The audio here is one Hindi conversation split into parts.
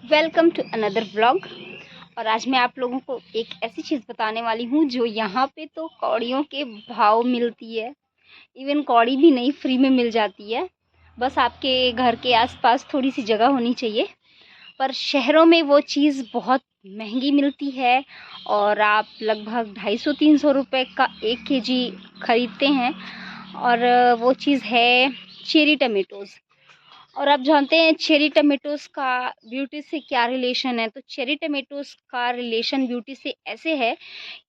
Welcome to another vlog. और आज मैं आप लोगों को एक ऐसी चीज़ बताने वाली हूँ जो यहाँ पे तो कौड़ियों के भाव मिलती है। इवन कौड़ी भी नहीं, फ्री में मिल जाती है। बस आपके घर के आसपास थोड़ी सी जगह होनी चाहिए। पर शहरों में वो चीज़ बहुत महंगी मिलती है और आप लगभग 250-300 रुपये का 1 kg ख़रीदते हैं। और वो चीज़ है चेरी टमेटोज़। और आप जानते हैं चेरी टमेटोज़ का ब्यूटी से क्या रिलेशन है। तो चेरी टमेटोज़ का रिलेशन ब्यूटी से ऐसे है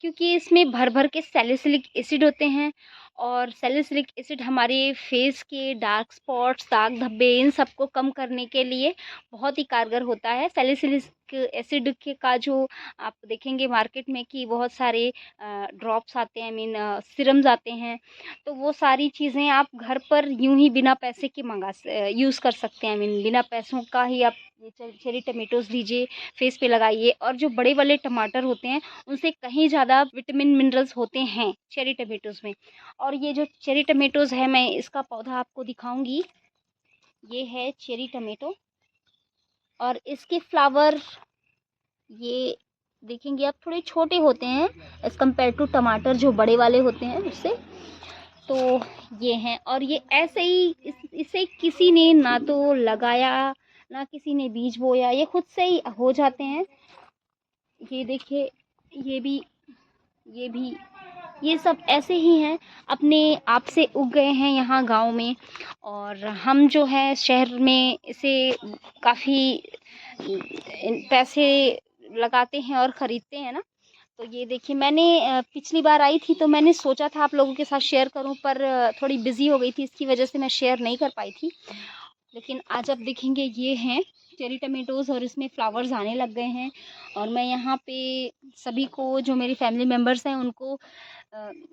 क्योंकि इसमें भर भर के सैलिसिलिक एसिड होते हैं। और सैलिसिलिक एसिड हमारे फेस के डार्क स्पॉट्स, दाग धब्बे, इन सबको कम करने के लिए बहुत ही कारगर होता है। सैलिसिलिक एसिड के का जो आप देखेंगे मार्केट में कि बहुत सारे ड्रॉप्स आते हैं, सिरम्स आते हैं। तो वो सारी चीज़ें आप घर पर यूं ही बिना पैसे के यूज़ कर सकते हैं। बिना पैसों का ही आप ये चेरी टमेटोज़ लीजिए, फेस पे लगाइए। और जो बड़े वाले टमाटर होते हैं उनसे कहीं ज़्यादा विटामिन मिनरल्स होते हैं चेरी टमेटोज़ में। और ये जो चेरी टमेटोज़ है, मैं इसका पौधा आपको दिखाऊंगी। ये है चेरी टमेटो और इसके फ्लावर ये देखेंगे आप थोड़े छोटे होते हैं एज़ कम्पेयर टू टमाटर जो बड़े वाले होते हैं उससे। तो ये हैं और ये ऐसे ही इसे किसी ने ना तो लगाया, ना किसी ने बीज बोया, ये खुद से ही हो जाते हैं। ये देखिए, ये भी, ये भी, ये सब ऐसे ही हैं, अपने आप से उग गए हैं यहाँ गांव में। और हम जो है शहर में इसे काफ़ी पैसे लगाते हैं और ख़रीदते हैं ना। तो ये देखिए, मैंने पिछली बार आई थी तो मैंने सोचा था आप लोगों के साथ शेयर करूं, पर थोड़ी बिज़ी हो गई थी, इसकी वजह से मैं शेयर नहीं कर पाई थी। लेकिन आज आप देखेंगे ये हैं चेरी टमेटोज़ और इसमें फ्लावर्स आने लग गए हैं। और मैं यहाँ पे सभी को, जो मेरी फैमिली मेम्बर्स हैं, उनको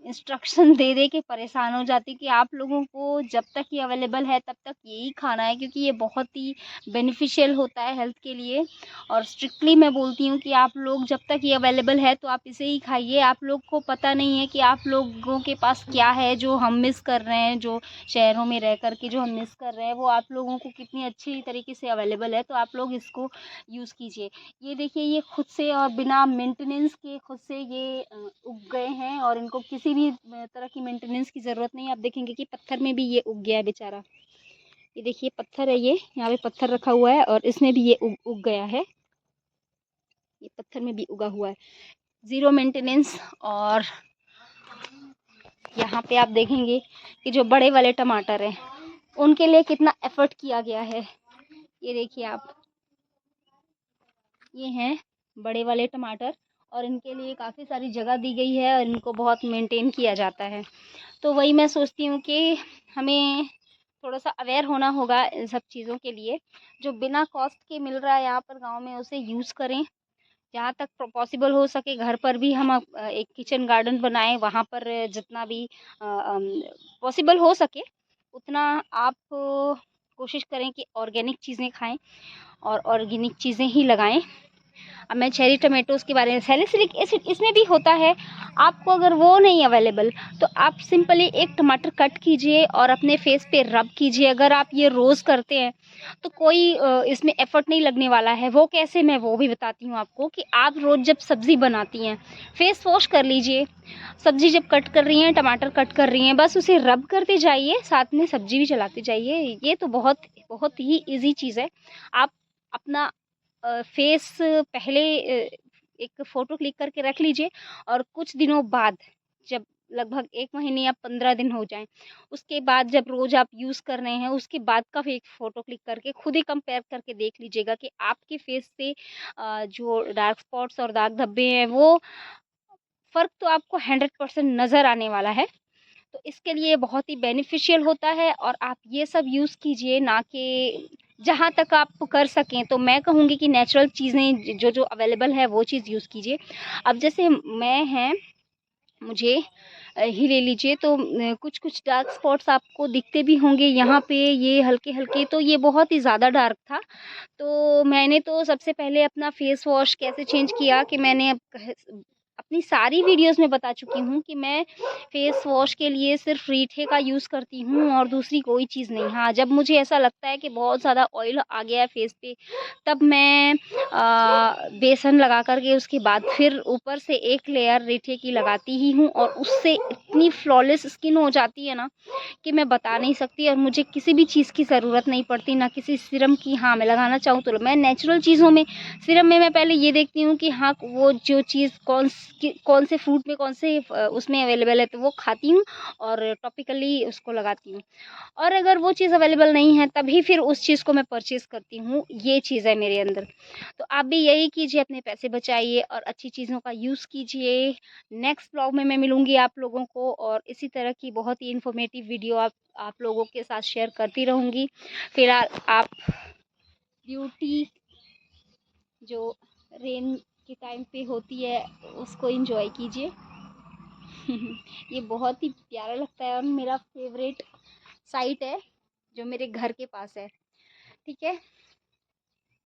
इंस्ट्रक्शन दे दे के परेशान हो जाती कि आप लोगों को जब तक ये अवेलेबल है तब तक यही खाना है, क्योंकि ये बहुत ही बेनिफिशियल होता है हेल्थ के लिए। और स्ट्रिक्टली मैं बोलती हूँ कि आप लोग जब तक ये अवेलेबल है तो आप इसे ही खाइए। आप लोग को पता नहीं है कि आप लोगों के पास क्या है जो हम मिस कर रहे हैं, जो शहरों में रह कर के जो हम मिस कर रहे हैं वो आप लोगों को कितनी अच्छी तरीके से अवेलेबल है। तो आप लोग इसको यूज़ कीजिए। ये देखिए, ये खुद से और बिना मेंटेनेंस के खुद से ये उग गए हैं और इनको किसी भी तरह की मेंटेनेंस की ज़रूरत नहीं है। आप देखेंगे कि पत्थर में भी ये उग गया है बेचारा। ये देखिए पत्थर है, ये यहाँ पे पत्थर रखा हुआ है और इसमें भी ये उग गया है। ये पत्थर में भी उगा हुआ है, ज़ीरो मेंटेनेंस। और यहाँ पे आप देखेंगे कि जो बड़े वाले टमाटर हैं उनके लिए कितना एफर्ट किया गया है। ये देखिए आप, ये हैं बड़े वाले टमाटर और इनके लिए काफ़ी सारी जगह दी गई है और इनको बहुत मेंटेन किया जाता है। तो वही मैं सोचती हूँ कि हमें थोड़ा सा अवेयर होना होगा इन सब चीज़ों के लिए। जो बिना कॉस्ट के मिल रहा है यहाँ पर गांव में उसे यूज़ करें। जहाँ तक पॉसिबल हो सके घर पर भी हम एक किचन गार्डन बनाएं, वहाँ पर जितना भी पॉसिबल हो सके उतना आप कोशिश करें कि ऑर्गेनिक चीज़ें खाएं और ऑर्गेनिक चीज़ें ही लगाएं। अब मैं चेरी टमाटोज़ के बारे में, सैलिसिलिक एसिड इसमें भी होता है। आपको अगर वो नहीं अवेलेबल तो आप सिंपली एक टमाटर कट कीजिए और अपने फेस पे रब कीजिए। अगर आप ये रोज़ करते हैं तो कोई इसमें एफर्ट नहीं लगने वाला है। वो कैसे, मैं वो भी बताती हूँ आपको कि आप रोज़ जब सब्ज़ी बनाती हैं फेस वॉश कर लीजिए। सब्ज़ी जब कट कर रही हैं, टमाटर कट कर रही हैं, बस उसे रब करते जाइए, साथ में सब्ज़ी भी चलाते जाइए। ये तो बहुत बहुत ही ईजी चीज़ है। आप अपना फेस पहले एक फ़ोटो क्लिक करके रख लीजिए और कुछ दिनों बाद, जब लगभग 1 महीने या 15 दिन हो जाएँ, उसके बाद जब रोज़ आप यूज़ कर रहे हैं, उसके बाद का एक फ़ोटो क्लिक करके खुद ही कंपेयर करके देख लीजिएगा कि आपके फेस से जो डार्क स्पॉट्स और दाग धब्बे हैं, वो फ़र्क तो आपको 100% नज़र आने वाला है। तो इसके लिए बहुत ही बेनिफिशियल होता है और आप ये सब यूज़ कीजिए, ना कि जहाँ तक आप कर सकें तो मैं कहूँगी कि नेचुरल चीज़ें जो जो अवेलेबल है वो चीज़ यूज़ कीजिए। अब जैसे मैं हैं, मुझे ही ले लीजिए तो कुछ-कुछ डार्क स्पॉट्स आपको दिखते भी होंगे यहाँ पे, ये हल्के-हल्के, तो ये बहुत ही ज़्यादा डार्क था। तो मैंने तो सबसे पहले अपना फेस वॉश कैसे चेंज किया कि मैंने अपनी सारी वीडियोस में बता चुकी हूँ कि मैं फेस वॉश के लिए सिर्फ रीठे का यूज़ करती हूँ और दूसरी कोई चीज़ नहीं। हाँ, जब मुझे ऐसा लगता है कि बहुत ज़्यादा ऑयल आ गया है फेस पे, तब मैं बेसन लगा कर के उसके बाद फिर ऊपर से एक लेयर रीठे की लगाती ही हूँ और उससे इतनी फ्लॉलेस स्किन हो जाती है ना कि मैं बता नहीं सकती। और मुझे किसी भी चीज़ की ज़रूरत नहीं पड़ती, ना किसी सीरम की। हाँ, मैं लगाना चाहूँ तो मैं नेचुरल चीज़ों में, सीरम में मैं पहले ये देखती हूँ कि हाँ, वो जो चीज़ कौन से फ्रूट में, कौन से उसमें अवेलेबल है, तो वो खाती हूँ और टॉपिकली उसको लगाती हूँ। और अगर वो चीज़ अवेलेबल नहीं है, तभी फिर उस चीज़ को मैं परचेज़ करती हूँ। ये चीज़ है मेरे अंदर। तो आप भी यही कीजिए, अपने पैसे बचाइए और अच्छी चीज़ों का यूज़ कीजिए। नेक्स्ट व्लॉग में मैं मिलूँगी आप लोगों को और इसी तरह की बहुत ही इन्फॉर्मेटिव वीडियो आप लोगों के साथ शेयर करती रहूँगी। फिलहाल आप ब्यूटी जो रेन के टाइम पे होती है, उसको एंजॉय कीजिए। ये बहुत ही प्यारा लगता है और मेरा फेवरेट साइट है जो मेरे घर के पास है। ठीक है,